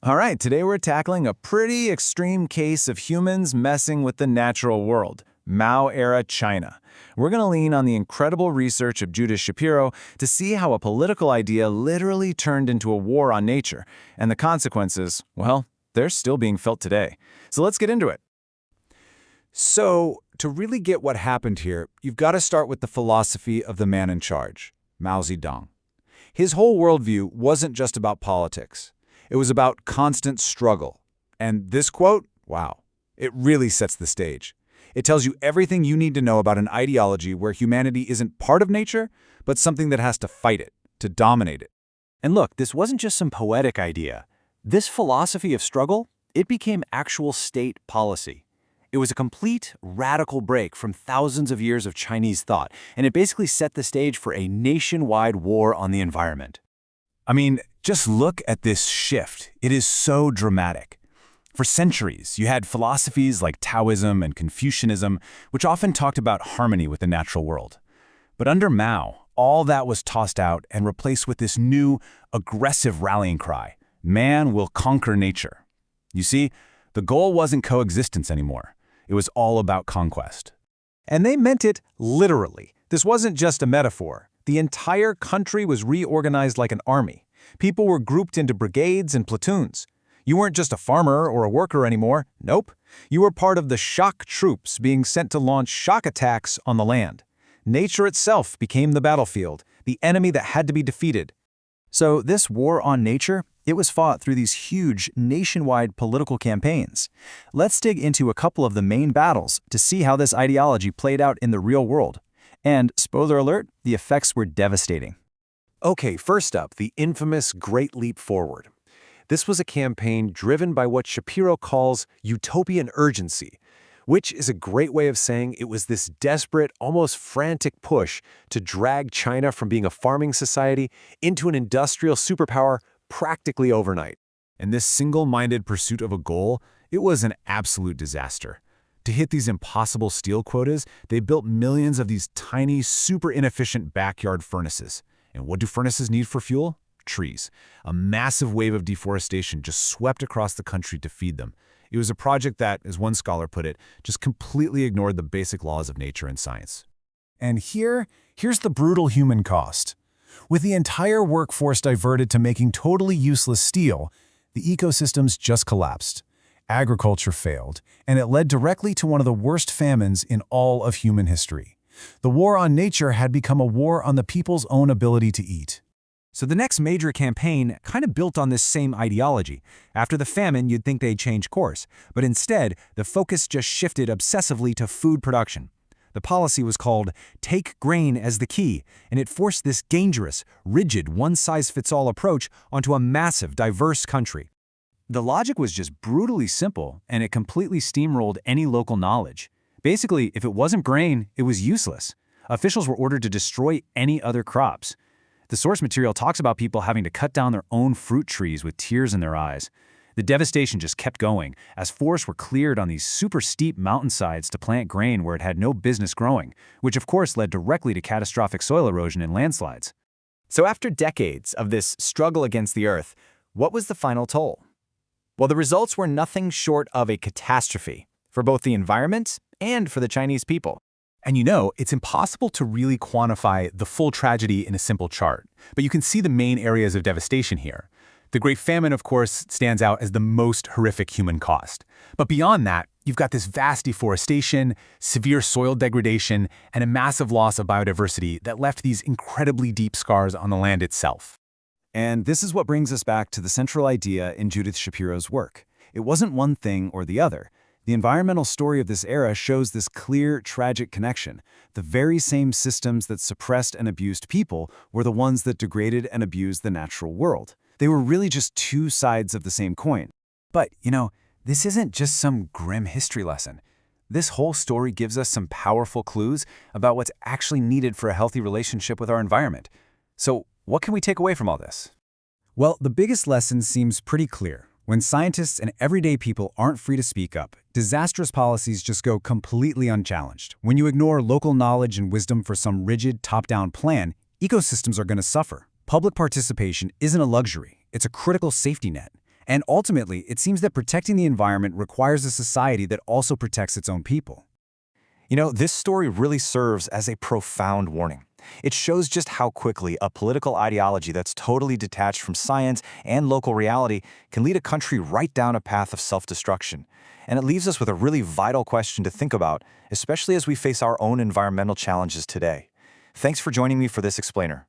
All right, today we're tackling a pretty extreme case of humans messing with the natural world, Mao-era China. We're going to lean on the incredible research of Judith Shapiro to see how a political idea literally turned into a war on nature, and the consequences, well, they're still being felt today. So let's get into it. So, to really get what happened here, you've got to start with the philosophy of the man in charge, Mao Zedong. His whole worldview wasn't just about politics. It was about constant struggle. And this quote, wow, it really sets the stage. It tells you everything you need to know about an ideology where humanity isn't part of nature, but something that has to fight it, to dominate it. And look, this wasn't just some poetic idea. This philosophy of struggle, it became actual state policy. It was a complete, radical break from thousands of years of Chinese thought, and it basically set the stage for a nationwide war on the environment. I mean, just look at this shift. It is so dramatic. For centuries, you had philosophies like Taoism and Confucianism, which often talked about harmony with the natural world. But under Mao, all that was tossed out and replaced with this new, aggressive rallying cry: man will conquer nature. You see, the goal wasn't coexistence anymore. It was all about conquest. And they meant it literally. This wasn't just a metaphor. The entire country was reorganized like an army. People were grouped into brigades and platoons. You weren't just a farmer or a worker anymore. Nope. You were part of the shock troops being sent to launch shock attacks on the land. Nature itself became the battlefield, the enemy that had to be defeated. So this war on nature, it was fought through these huge nationwide political campaigns. Let's dig into a couple of the main battles to see how this ideology played out in the real world. And, spoiler alert, the effects were devastating. Okay, first up, the infamous Great Leap Forward. This was a campaign driven by what Shapiro calls utopian urgency, which is a great way of saying it was this desperate, almost frantic push to drag China from being a farming society into an industrial superpower practically overnight. And this single-minded pursuit of a goal, it was an absolute disaster. To hit these impossible steel quotas, they built millions of these tiny, super inefficient backyard furnaces. And what do furnaces need for fuel? Trees. A massive wave of deforestation just swept across the country to feed them. It was a project that, as one scholar put it, just completely ignored the basic laws of nature and science. And here's the brutal human cost. With the entire workforce diverted to making totally useless steel, the ecosystems just collapsed. Agriculture failed, and it led directly to one of the worst famines in all of human history. The war on nature had become a war on the people's own ability to eat. So the next major campaign kind of built on this same ideology. After the famine, you'd think they'd change course, but instead, the focus just shifted obsessively to food production. The policy was called "Take Grain as the Key," and it forced this dangerous, rigid, one-size-fits-all approach onto a massive, diverse country. The logic was just brutally simple, and it completely steamrolled any local knowledge. Basically, if it wasn't grain, it was useless. Officials were ordered to destroy any other crops. The source material talks about people having to cut down their own fruit trees with tears in their eyes. The devastation just kept going, as forests were cleared on these super steep mountainsides to plant grain where it had no business growing, which of course led directly to catastrophic soil erosion and landslides. So after decades of this struggle against the earth, what was the final toll? Well, the results were nothing short of a catastrophe for both the environment and for the Chinese people. And you know, it's impossible to really quantify the full tragedy in a simple chart, but you can see the main areas of devastation here. The Great Famine, of course, stands out as the most horrific human cost. But beyond that, you've got this vast deforestation, severe soil degradation, and a massive loss of biodiversity that left these incredibly deep scars on the land itself. And this is what brings us back to the central idea in Judith Shapiro's work. It wasn't one thing or the other. The environmental story of this era shows this clear, tragic connection. The very same systems that suppressed and abused people were the ones that degraded and abused the natural world. They were really just two sides of the same coin. But, you know, this isn't just some grim history lesson. This whole story gives us some powerful clues about what's actually needed for a healthy relationship with our environment. So, what can we take away from all this? Well, the biggest lesson seems pretty clear. When scientists and everyday people aren't free to speak up, disastrous policies just go completely unchallenged. When you ignore local knowledge and wisdom for some rigid, top-down plan, ecosystems are going to suffer. Public participation isn't a luxury, it's a critical safety net. And ultimately, it seems that protecting the environment requires a society that also protects its own people. You know, this story really serves as a profound warning. It shows just how quickly a political ideology that's totally detached from science and local reality can lead a country right down a path of self-destruction. And it leaves us with a really vital question to think about, especially as we face our own environmental challenges today. Thanks for joining me for this explainer.